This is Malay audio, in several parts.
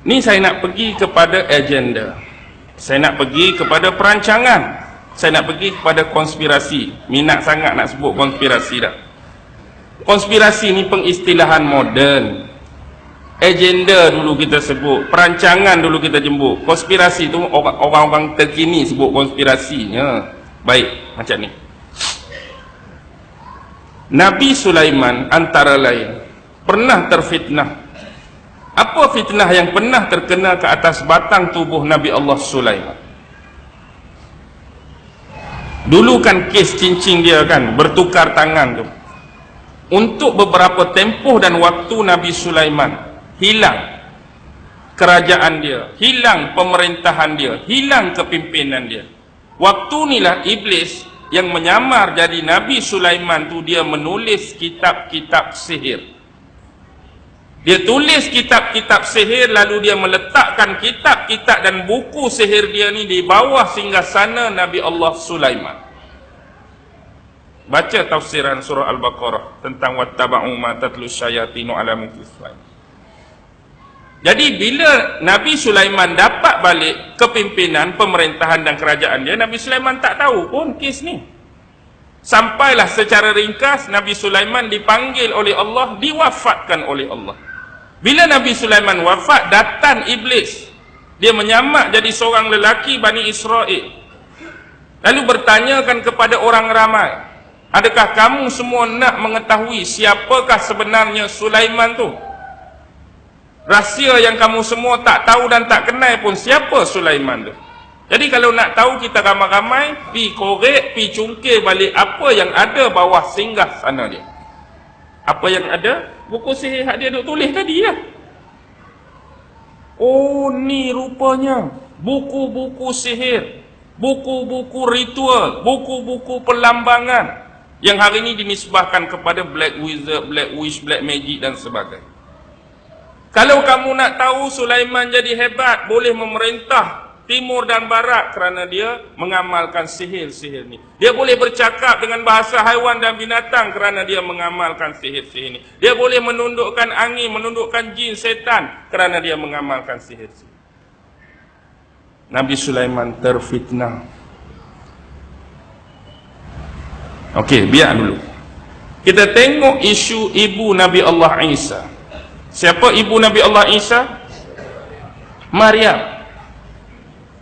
Ni saya nak pergi kepada agenda, saya nak pergi kepada perancangan, saya nak pergi kepada konspirasi. Minat sangat nak sebut konspirasi dah. Konspirasi ni pengistilahan moden. Agenda dulu kita sebut, perancangan dulu kita jemput. Konspirasi tu orang-orang terkini sebut konspirasinya. Baik, macam ni. Nabi Sulaiman antara lain pernah terfitnah. Apa fitnah yang pernah terkena ke atas batang tubuh Nabi Allah Sulaiman? Dulu kan kes cincin dia kan bertukar tangan tu. Untuk beberapa tempoh dan waktu Nabi Sulaiman hilang kerajaan dia, hilang pemerintahan dia, hilang kepimpinan dia. Waktu inilah iblis yang menyamar jadi Nabi Sulaiman tu dia menulis kitab-kitab sihir. Dia tulis kitab-kitab sihir, lalu dia meletakkan kitab-kitab dan buku sihir dia ni di bawah singgasana Nabi Allah Sulaiman. Baca tafsiran surah Al-Baqarah tentang wattaba'u ma tatlu syayatinu ala mulki Sulaiman. Jadi bila Nabi Sulaiman dapat balik kepimpinan, pemerintahan dan kerajaan dia, Nabi Sulaiman tak tahu pun kes ni. Sampailah secara ringkas Nabi Sulaiman dipanggil oleh Allah, diwafatkan oleh Allah. Bila Nabi Sulaiman wafat, datang iblis. Dia menyamak jadi seorang lelaki Bani Israel. Lalu bertanyakan kepada orang ramai, adakah kamu semua nak mengetahui siapakah sebenarnya Sulaiman tu? Rahsia yang kamu semua tak tahu dan tak kenal pun, siapa Sulaiman tu? Jadi kalau nak tahu, kita ramai-ramai pi korek, pi cungkir balik apa yang ada bawah singgah sana dia. Apa yang ada? Buku sihir yang dia duk tulis tadi lah. Oh, ni rupanya buku-buku sihir, buku-buku ritual, buku-buku pelambangan yang hari ini dinisbahkan kepada black wizard, black witch, black magic dan sebagainya. Kalau kamu nak tahu Sulaiman jadi hebat, boleh memerintah timur dan barat kerana dia mengamalkan sihir-sihir ni. Dia boleh bercakap dengan bahasa haiwan dan binatang kerana dia mengamalkan sihir-sihir ni. Dia boleh menundukkan angin, menundukkan jin, setan kerana dia mengamalkan sihir-sihir. Nabi Sulaiman terfitnah. Okey, biar dulu. Kita tengok isu ibu Nabi Allah Isa. Siapa ibu Nabi Allah Isa? Maryam.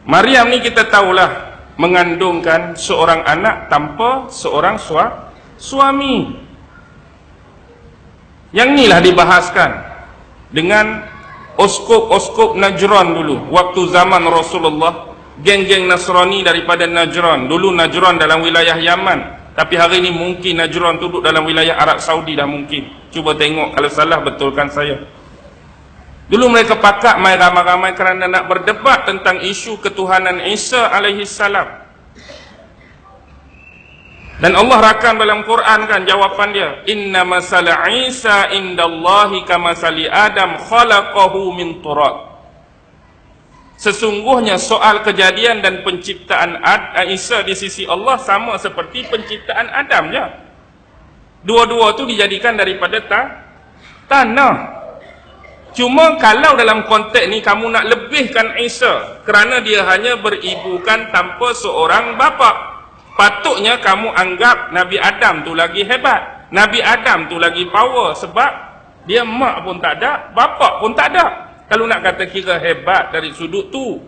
Maryam ni kita tahulah mengandungkan seorang anak tanpa seorang suami. Yang inilah dibahaskan dengan oskop-oskop Najran dulu. Waktu zaman Rasulullah, geng-geng Nasrani daripada Najran. Dulu Najran dalam wilayah Yaman, tapi hari ini mungkin Najran duduk dalam wilayah Arab Saudi dah mungkin. Cuba tengok, kalau salah betulkan saya. Dulu mereka pakat main ramai-ramai kerana nak berdebat tentang isu ketuhanan Isa alaihi salam. Dan Allah rakam dalam Quran kan jawapan dia, inna masala Isa indallahi kamasali Adam khalaqahu min turab. Sesungguhnya soal kejadian dan penciptaan Isa di sisi Allah sama seperti penciptaan Adam je. Dua-dua tu dijadikan daripada tanah. Cuma kalau dalam konteks ni kamu nak lebihkan Isa kerana dia hanya beribukan tanpa seorang bapa, patutnya kamu anggap Nabi Adam tu lagi hebat, Nabi Adam tu lagi power sebab dia mak pun tak ada, bapa pun tak ada. Kalau nak kata kira hebat dari sudut tu,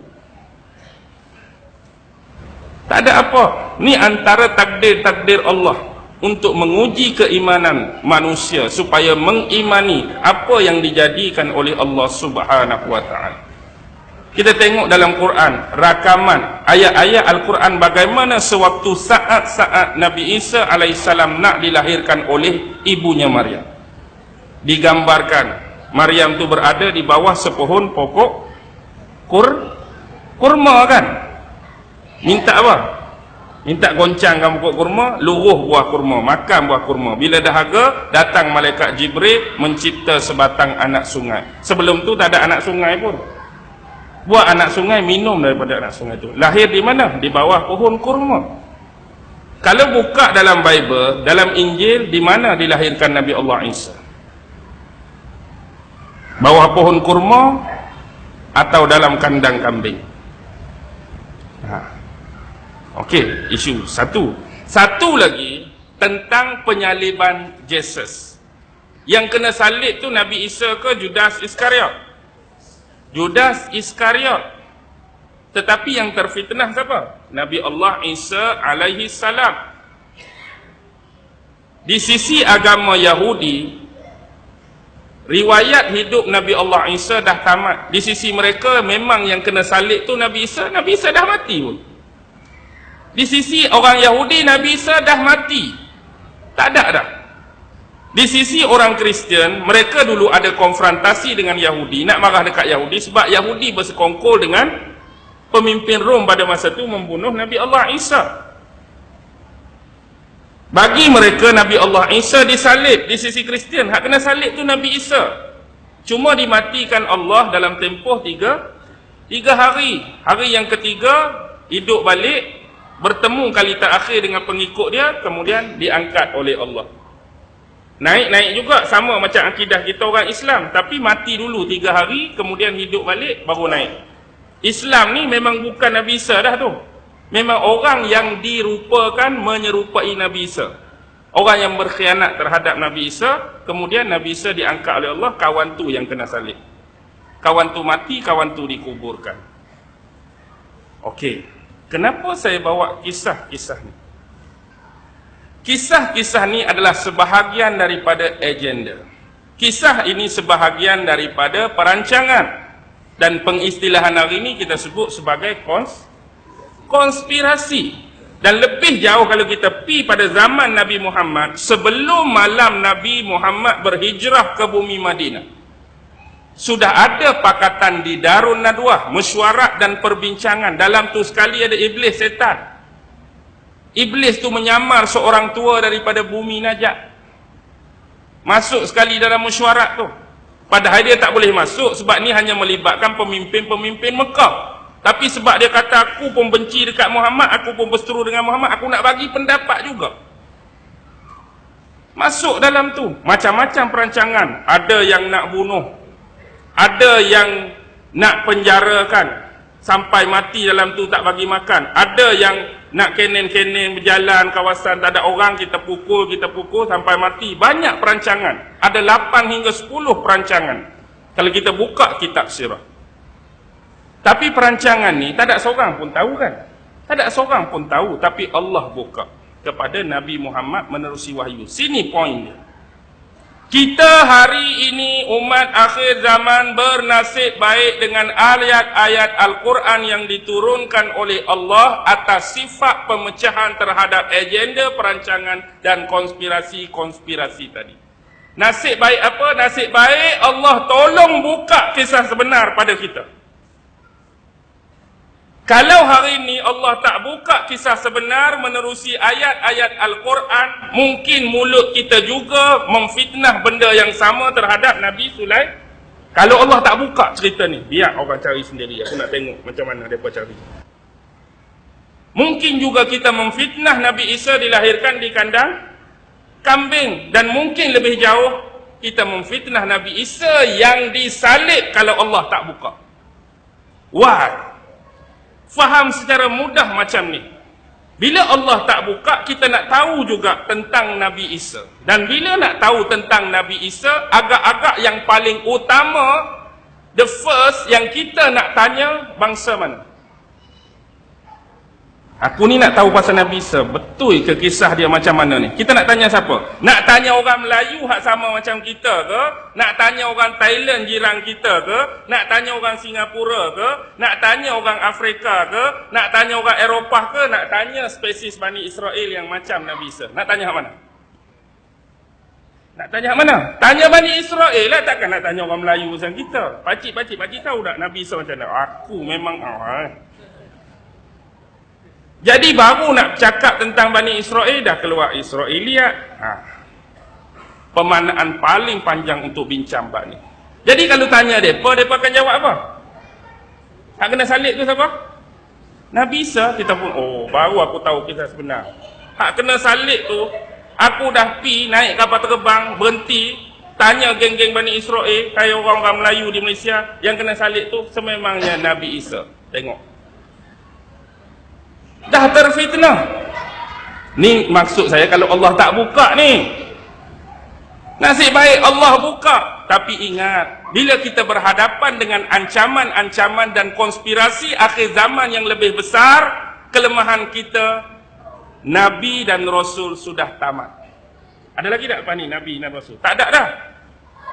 tak ada apa. Ni antara takdir-takdir Allah untuk menguji keimanan manusia supaya mengimani apa yang dijadikan oleh Allah Subhanahu wa taala. Kita tengok dalam Quran rakaman ayat-ayat Al-Quran bagaimana sewaktu saat-saat Nabi Isa alaihissalam nak dilahirkan oleh ibunya Maryam. Digambarkan Maryam tu berada di bawah sepohon pokok kurma kan. Minta apa? Minta goncangkan pokok kurma, luruh buah kurma, makan buah kurma. Bila dahaga, datang malaikat Jibril mencipta sebatang anak sungai. Sebelum tu tak ada anak sungai pun. Buat anak sungai, minum daripada anak sungai tu. Lahir di mana? Di bawah pohon kurma. Kalau buka dalam Bible, dalam Injil, di mana dilahirkan Nabi Allah Isa? Bawah pohon kurma, atau dalam kandang kambing. Okey, isu satu. Satu lagi tentang penyaliban Yesus. Yang kena salib tu Nabi Isa ke Judas Iskariot? Judas Iskariot. Tetapi yang terfitnah siapa? Nabi Allah Isa alaihi salam. Di sisi agama Yahudi, riwayat hidup Nabi Allah Isa dah tamat. Di sisi mereka memang yang kena salib tu Nabi Isa dah mati pun. Di sisi orang Yahudi, Nabi Isa dah mati. Tak ada dah. Di sisi orang Kristian, mereka dulu ada konfrontasi dengan Yahudi, nak marah dekat Yahudi sebab Yahudi bersekongkol dengan pemimpin Rom pada masa itu membunuh Nabi Allah Isa. Bagi mereka Nabi Allah Isa disalib. Di sisi Kristian, hak kena salib tu Nabi Isa. Cuma dimatikan Allah dalam tempoh tiga hari. Hari yang ketiga hidup balik, bertemu kali terakhir dengan pengikut dia, kemudian diangkat oleh Allah. Naik juga sama macam akidah kita orang Islam, tapi mati dulu 3 hari, kemudian hidup balik baru naik. Islam ni memang bukan Nabi Isa dah tu. Memang orang yang dirupakan menyerupai Nabi Isa. Orang yang berkhianat terhadap Nabi Isa, kemudian Nabi Isa diangkat oleh Allah, kawan tu yang kena salib. Kawan tu mati, kawan tu dikuburkan. Okey. Kenapa saya bawa kisah-kisah ni? Kisah-kisah ni adalah sebahagian daripada agenda. Kisah ini sebahagian daripada perancangan. Dan pengistilahan hari ini kita sebut sebagai konspirasi. Dan lebih jauh kalau kita pergi pada zaman Nabi Muhammad, sebelum malam Nabi Muhammad berhijrah ke bumi Madinah, sudah ada pakatan di Darun Nadwah, mesyuarat dan perbincangan. Dalam tu sekali ada iblis, setan. Iblis tu menyamar seorang tua daripada bumi Najat. Masuk sekali dalam mesyuarat tu. Padahal dia tak boleh masuk sebab ni hanya melibatkan pemimpin-pemimpin Mekah. Tapi sebab dia kata aku pun benci dekat Muhammad, aku pun berseteru dengan Muhammad, aku nak bagi pendapat juga. Masuk dalam tu. Macam-macam perancangan. Ada yang nak bunuh, ada yang nak penjarakan sampai mati dalam tu tak bagi makan. Ada yang nak kenen-kenen berjalan kawasan tak ada orang, kita pukul sampai mati. Banyak perancangan. Ada 8 hingga 10 perancangan kalau kita buka kitab sirah. Tapi perancangan ni tak ada seorang pun tahu kan? Tak ada seorang pun tahu, tapi Allah buka kepada Nabi Muhammad menerusi wahyu. Sini poin dia. Kita hari ini umat akhir zaman bernasib baik dengan ayat-ayat Al-Quran yang diturunkan oleh Allah atas sifat pemecahan terhadap agenda, perancangan dan konspirasi-konspirasi tadi. Nasib baik apa? Nasib baik Allah tolong buka kisah sebenar pada kita. Kalau hari ini Allah tak buka kisah sebenar menerusi ayat-ayat Al-Quran, mungkin mulut kita juga memfitnah benda yang sama terhadap Nabi Sulaiman. Kalau Allah tak buka cerita ni, biar orang cari sendiri. Aku nak tengok macam mana mereka cari. Mungkin juga kita memfitnah Nabi Isa dilahirkan di kandang kambing. Dan mungkin lebih jauh, kita memfitnah Nabi Isa yang disalib kalau Allah tak buka. Why? Faham secara mudah macam ni. Bila Allah tak buka, kita nak tahu juga tentang Nabi Isa. Dan bila nak tahu tentang Nabi Isa, agak-agak yang paling utama, the first yang kita nak tanya, bangsa mana? Aku ni nak tahu pasal Nabi Isa, betul ke kisah dia macam mana ni? Kita nak tanya siapa? Nak tanya orang Melayu hak sama macam kita ke? Nak tanya orang Thailand jiran kita ke? Nak tanya orang Singapura ke? Nak tanya orang Afrika ke? Nak tanya orang Eropah ke? Nak tanya spesies Bani Israel yang macam Nabi Isa? Nak tanya hak mana? Nak tanya hak mana? Tanya Bani Israel lah, takkan nak tanya orang Melayu macam kita. Pakcik tahu tak Nabi Isa macam mana? Aku memang Jadi baru nak cakap tentang Bani Israel, dah keluar Israeliat. Pemanaan paling panjang untuk bincang bab ni. Jadi kalau tanya mereka akan jawab apa? Hak kena salib tu siapa? Nabi Isa. Kita pun, baru aku tahu kisah sebenar. Hak kena salib tu, aku dah pi naik kapal terbang, berhenti, Tanya geng-geng Bani Israel, kayak orang-orang Melayu di Malaysia yang kena salib tu sememangnya Nabi Isa. Tengok. Dah terfitnah. Ni maksud saya kalau Allah tak buka ni. Nasib baik Allah buka. Tapi ingat, bila kita berhadapan dengan ancaman-ancaman dan konspirasi akhir zaman yang lebih besar, kelemahan kita, Nabi dan Rasul sudah tamat. Ada lagi tak apa ni Nabi dan Rasul? Tak ada dah.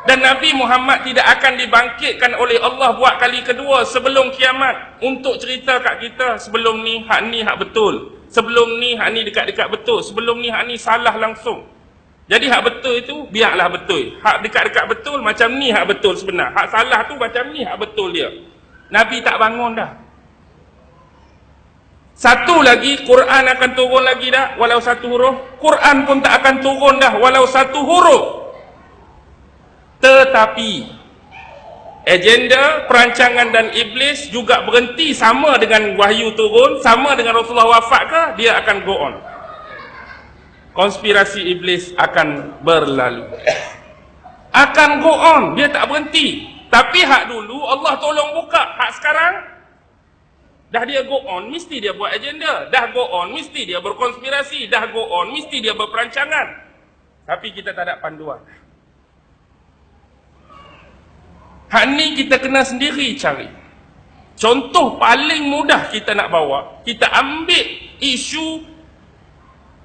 Dan Nabi Muhammad tidak akan dibangkitkan oleh Allah buat kali kedua sebelum kiamat untuk cerita kat kita sebelum ni hak betul, sebelum ni hak ni dekat-dekat betul, sebelum ni hak ni salah langsung. Jadi hak betul itu biarlah betul, hak dekat-dekat betul macam ni hak betul sebenar, hak salah tu macam ni hak betul dia. Nabi tak bangun dah. Satu lagi, Quran akan turun lagi dah walau satu huruf. Quran pun tak akan turun dah walau satu huruf. Tetapi agenda, perancangan dan iblis juga berhenti sama dengan wahyu turun, sama dengan Rasulullah wafat ke, dia akan go on. Konspirasi iblis akan berlalu. Akan go on, dia tak berhenti. Tapi hak dulu Allah tolong buka, hak sekarang dah dia go on, mesti dia buat agenda. Dah go on, mesti dia berkonspirasi. Dah go on, mesti dia berperancangan. Tapi kita tak ada panduan. Hak ni kita kena sendiri cari. Contoh paling mudah kita nak bawa, kita ambil isu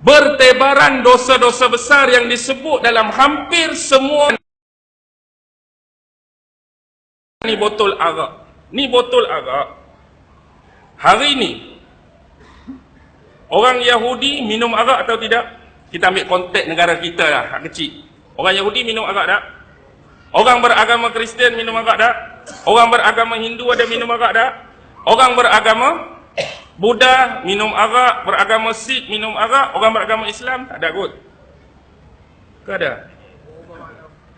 bertebaran dosa-dosa besar yang disebut dalam hampir semua. Ni botol arak. Ni botol arak. Hari ni orang Yahudi minum arak atau tidak? Kita ambil konteks negara kita lah, hak kecil. Orang Yahudi minum arak tak? Orang beragama Kristian minum arak tak? Orang beragama Hindu ada minum arak tak? Orang beragama Buddha minum arak, beragama Sikh minum arak, orang beragama Islam tak ada kot. Ke ada?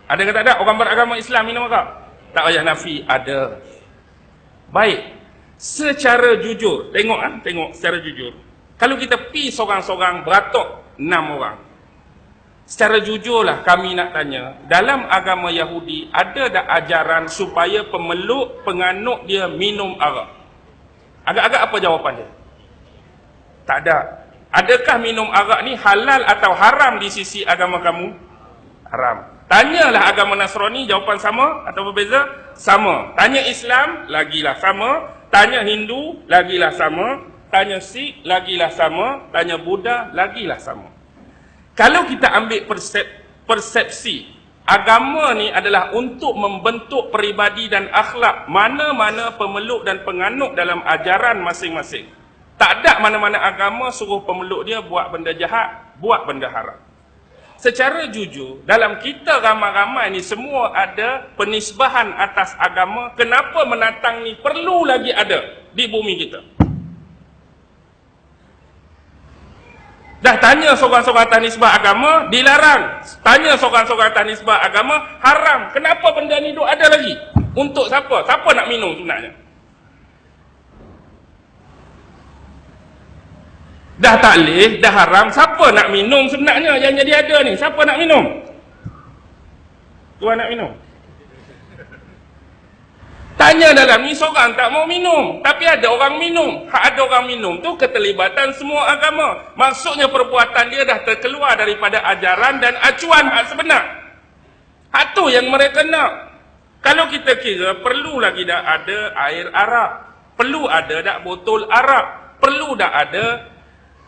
Ada ke tak ada? Orang beragama Islam minum arak? Tak payah nafi, ada. Baik. Secara jujur, tengok secara jujur. Kalau kita pi seorang-seorang beratok 6 orang. Secara jujurlah kami nak tanya, dalam agama Yahudi ada tak ajaran supaya pemeluk, penganut dia minum arak? Agak-agak apa jawapan dia? Tak ada. Adakah minum arak ni halal atau haram di sisi agama kamu? Haram. Tanyalah agama Nasrani, jawapan sama atau berbeza? Sama. Tanya Islam, lagilah sama. Tanya Hindu, lagilah sama. Tanya Sikh, lagilah sama. Tanya Buddha, lagilah sama. Kalau kita ambil persepsi, agama ni adalah untuk membentuk peribadi dan akhlak mana-mana pemeluk dan penganut dalam ajaran masing-masing. Tak ada mana-mana agama suruh pemeluk dia buat benda jahat, buat benda haram. Secara jujur, dalam kita ramai-ramai ni semua ada penisbahan atas agama. Kenapa menatang ni perlu lagi ada di bumi kita? Dah tanya seorang-seorang atas nisbah agama, dilarang. Tanya seorang-seorang atas nisbah agama, haram. Kenapa benda ni duk ada lagi? Untuk siapa? Siapa nak minum sebenarnya? Dah takleh, dah haram, siapa nak minum sebenarnya yang jadi ada ni? Siapa nak minum? Tuan nak minum? Tanya dalam ni seorang tak mau minum, tapi ada orang minum. Hak ada orang minum tu keterlibatan semua agama. Maksudnya perbuatan dia dah terkeluar daripada ajaran dan acuan hak sebenar. Hak tu yang mereka nak. Kalau kita kira, perlu lagi dah ada air arak, perlu ada dah botol arak, perlu dah ada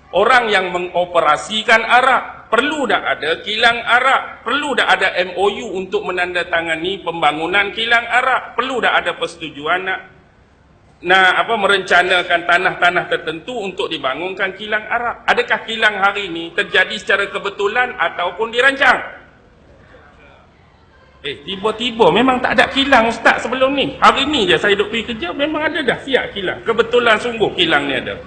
orang yang mengoperasikan arak, perlu dah ada kilang arak, perlu dah ada MOU untuk menandatangani pembangunan kilang arak, perlu dah ada persetujuan nak merencanakan tanah-tanah tertentu untuk dibangunkan kilang arak. Adakah kilang hari ini terjadi secara kebetulan ataupun dirancang? Tiba-tiba memang tak ada kilang ustaz sebelum ni. Hari ni je saya duduk pergi kerja, memang ada dah siap kilang. Kebetulan sungguh kilang ni ada.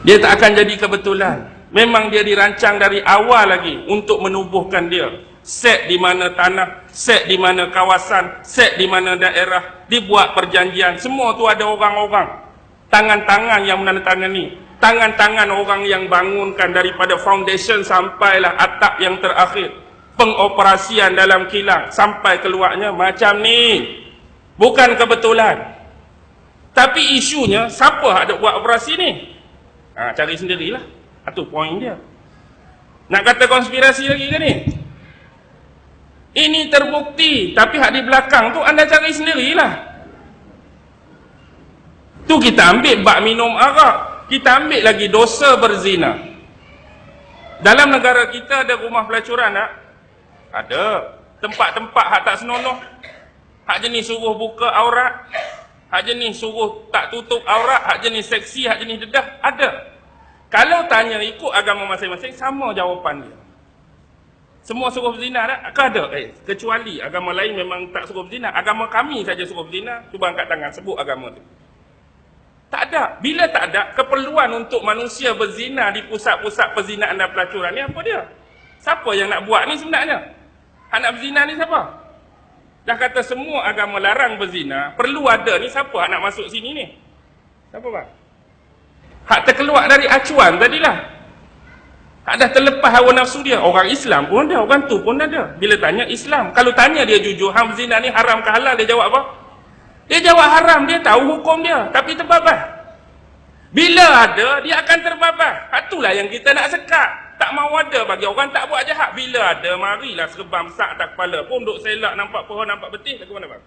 Dia tak akan jadi kebetulan. Memang dia dirancang dari awal lagi untuk menubuhkan dia. Set di mana tanah, set di mana kawasan, set di mana daerah, dibuat perjanjian. Semua tu ada orang-orang. Tangan-tangan yang menandatangani. Tangan-tangan orang yang bangunkan daripada foundation sampailah atap yang terakhir. pengoperasian dalam kilang sampai keluarnya macam ni. Bukan kebetulan. Tapi isunya, siapa ada buat operasi ni? Cari sendirilah. Itu poin dia. Nak kata konspirasi lagi ke ni? Ini terbukti. Tapi hak di belakang tu anda cari sendirilah. Tu kita ambil bak minum arak. Kita ambil lagi dosa berzina. Dalam negara kita ada rumah pelacuran tak? Ada. Tempat-tempat hak tak senonoh. Hak jenis suruh buka aurat. Hak jenis suruh tak tutup aurat. Hak jenis seksi, hak jenis dedah. Ada. Kalau tanya ikut agama masing-masing, sama jawapan dia. Semua suruh berzina tak? Ada. Kecuali agama lain memang tak suruh berzina. Agama kami saja suruh berzina. Cuba angkat tangan, sebut agama tu. Tak ada. Bila tak ada, keperluan untuk manusia berzina di pusat-pusat perzinaan dan pelacuran ni apa dia? Siapa yang nak buat ni sebenarnya? Hak nak berzina ni siapa? Dah kata semua agama larang berzina, perlu ada ni siapa hak nak masuk sini ni? Siapa bang? Hak terkeluar dari acuan tadilah. Hak dah terlepas hawa nafsu dia. Orang Islam pun ada, orang tu pun ada. Bila tanya Islam, kalau tanya dia jujur, hang berzina ni haram ke halal, dia jawab apa? Dia jawab haram, dia tahu hukum dia, tapi terbabas. Bila ada, dia akan terbabas. Itulah yang kita nak sekat. Tak mau ada bagi orang tak buat jahat. Bila ada, marilah serban sak atas kepala pun duk selak, nampak pohon, nampak betis, lagu mana bang?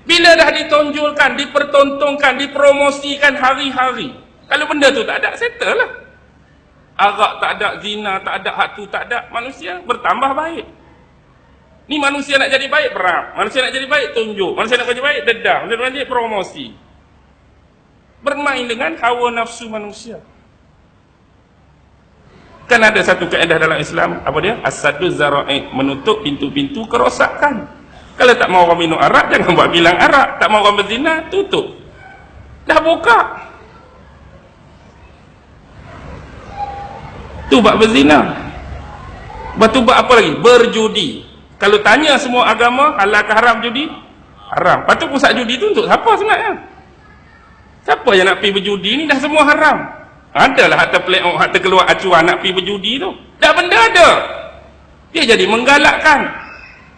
Bila dah ditonjolkan, dipertontonkan, dipromosikan hari-hari. Kalau benda tu tak ada, settle lah. Arak tak ada, zina tak ada, hak tu tak ada, manusia bertambah baik. Ni manusia nak jadi baik, perang. Manusia nak jadi baik, tunjuk. Manusia nak jadi baik, dedah. Manusia nak jadi promosi. Bermain dengan hawa nafsu manusia. Kan ada satu kaedah dalam Islam, apa dia? As-saddu zara'i, menutup pintu-pintu kerosakan. Kalau tak mau orang minum arak, jangan buat bilang arak. Tak mau orang berzina, tutup. Dah buka. Tu bab berzina. Batu bab apa lagi? Berjudi. Kalau tanya semua agama, halal ke haram judi? Haram. Patut pusat judi tu untuk siapa sebenarnya? Siapa yang nak pergi berjudi ni? Dah semua haram. Adalah hak terpeleok, hak terkeluar acuan nak pergi berjudi tu. Dah benda ada. Dia jadi menggalakkan.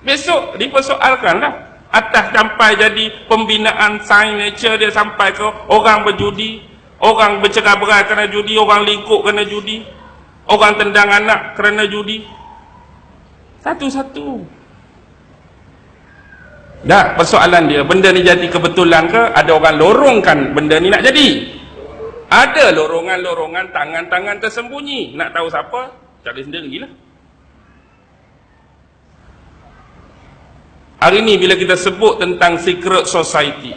Besok dipersoalkan lah. Atas sampai jadi pembinaan sains nature dia sampai ke orang berjudi, orang bercerai-berai kerana judi, orang lingkup kerana judi, orang tendang anak kerana judi. Satu-satu. Dah, persoalan dia, benda ni jadi kebetulan ke? Ada orang lorongkan benda ni nak jadi? Ada lorongan-lorongan, tangan-tangan tersembunyi. Nak tahu siapa? Cari sendirilah. Hari ni bila kita sebut tentang secret society,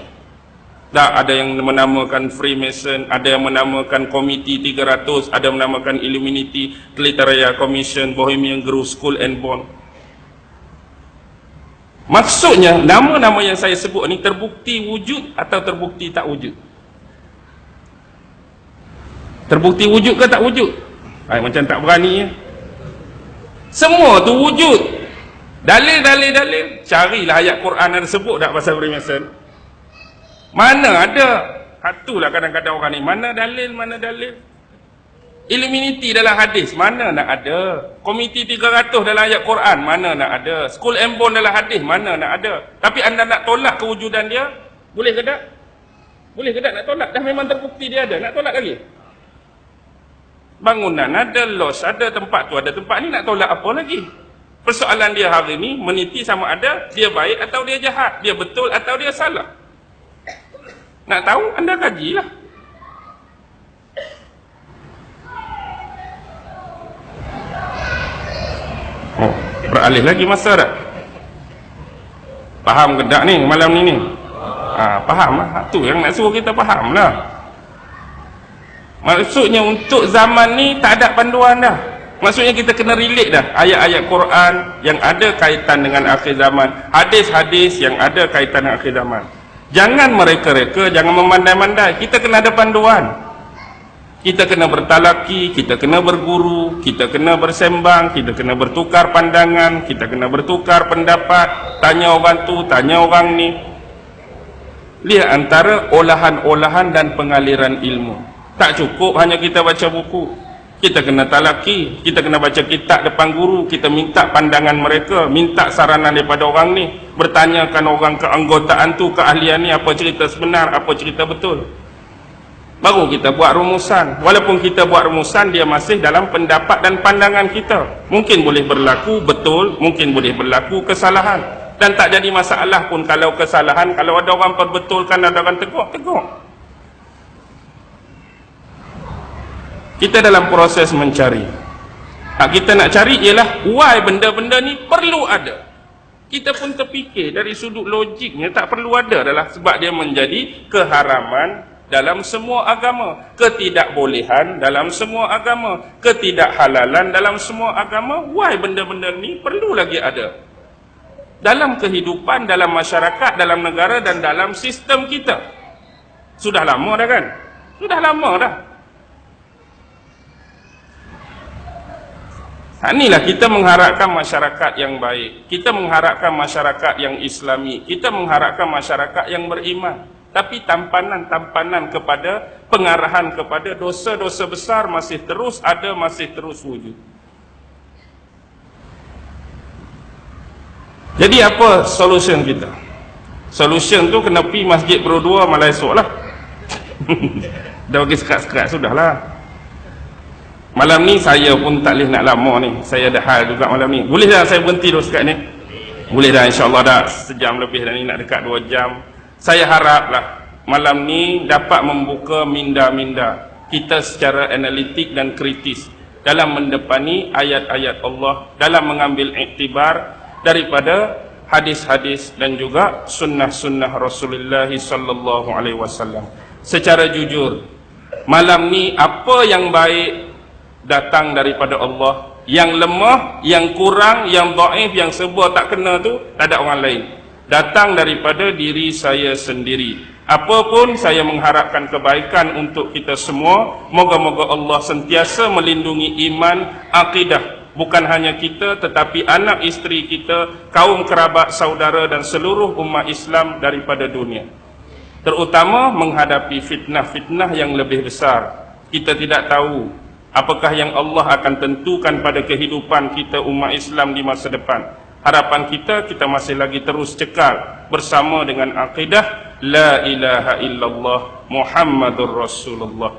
dah ada yang menamakan Freemason, ada yang menamakan Komiti 300, ada yang menamakan Illuminati, Cliteria Commission, Bohemian Grove School and Bond. Maksudnya, nama-nama yang saya sebut ni terbukti wujud atau terbukti tak wujud? Terbukti wujud ke tak wujud? Macam tak berani ya? Semua tu wujud. Dalil. Carilah ayat Quran ada sebut tak pasal Freemason? Mana ada? Itulah kadang-kadang orang ni, mana dalil? Illuminati dalam hadis, mana nak ada? Komiti 300 dalam ayat Quran, mana nak ada? School and Bond dalam hadis, mana nak ada? Tapi anda nak tolak kewujudan dia, boleh ke tak? Boleh ke tak nak tolak? Dah memang terbukti dia ada, nak tolak lagi? Bangunan ada, lodge ada, tempat tu ada, tempat ni nak tolak apa lagi? Persoalan dia hari ni meniti sama ada dia baik atau dia jahat, dia betul atau dia salah. Nak tahu, anda kajilah. Beralih lagi masa dah. Faham ke tak ni malam ni? Faham lah. Tu yang nak suruh kita faham lah. Maksudnya untuk zaman ni tak ada panduan dah. Maksudnya kita kena relate dah ayat-ayat Quran yang ada kaitan dengan akhir zaman, hadis-hadis yang ada kaitan dengan akhir zaman. Jangan mereka-reka, jangan memandai-mandai. Kita kena ada panduan. Kita kena bertalaki, kita kena berguru, kita kena bersembang, kita kena bertukar pandangan, kita kena bertukar pendapat, tanya orang tu, tanya orang ni. Lihat antara olahan-olahan dan pengaliran ilmu. Tak cukup hanya kita baca buku. Kita kena talaki, kita kena baca kitab depan guru, kita minta pandangan mereka, minta saranan daripada orang ni, bertanyakan orang keanggotaan tu, keahlian ni, apa cerita sebenar, apa cerita betul. Baru kita buat rumusan. Walaupun kita buat rumusan, dia masih dalam pendapat dan pandangan kita. Mungkin boleh berlaku betul, mungkin boleh berlaku kesalahan. Dan tak jadi masalah pun kalau kesalahan, kalau ada orang perbetulkan, ada orang tegur. Kita dalam proses mencari. Hak kita nak cari ialah why benda-benda ni perlu ada. Kita pun terfikir dari sudut logiknya tak perlu ada adalah sebab dia menjadi keharaman dalam semua agama, ketidakbolehan dalam semua agama, ketidakhalalan dalam semua agama. Why benda-benda ni perlu lagi ada dalam kehidupan, dalam masyarakat, dalam negara dan dalam sistem kita. Sudah lama dah kan? Sudah lama dah. Inilah kita mengharapkan masyarakat yang baik. Kita mengharapkan masyarakat yang Islami. Kita mengharapkan masyarakat yang beriman. Tapi tampanan-tampanan kepada pengarahan kepada dosa-dosa besar masih terus ada, masih terus wujud. Jadi apa solution kita? Solution tu kena pergi masjid berdua malam esok lah. Dah bagi sekat-sekat sudahlah. Malam ni saya pun tak boleh nak lama ni. Saya ada hal juga malam ni. Boleh dah saya berhenti dulu sekat ni? Boleh dah, insyaAllah dah sejam lebih dah ni, nak dekat 2 jam. Saya haraplah malam ni dapat membuka minda-minda kita secara analitik dan kritis dalam mendepani ayat-ayat Allah, dalam mengambil iktibar daripada hadis-hadis dan juga sunnah-sunnah Rasulullah sallallahu alaihi wasallam. Secara jujur, malam ni apa yang baik datang daripada Allah, yang lemah, yang kurang, yang dhaif, yang serba tak kena tu tak ada orang lain, datang daripada diri saya sendiri. Apapun saya mengharapkan kebaikan untuk kita semua. Moga-moga Allah sentiasa melindungi iman, akidah, bukan hanya kita tetapi anak isteri kita, kaum kerabat, saudara dan seluruh umat Islam daripada dunia, terutama menghadapi fitnah-fitnah yang lebih besar. Kita tidak tahu apakah yang Allah akan tentukan pada kehidupan kita umat Islam di masa depan. Harapan kita masih lagi terus cekal bersama dengan akidah La ilaha illallah Muhammadur Rasulullah.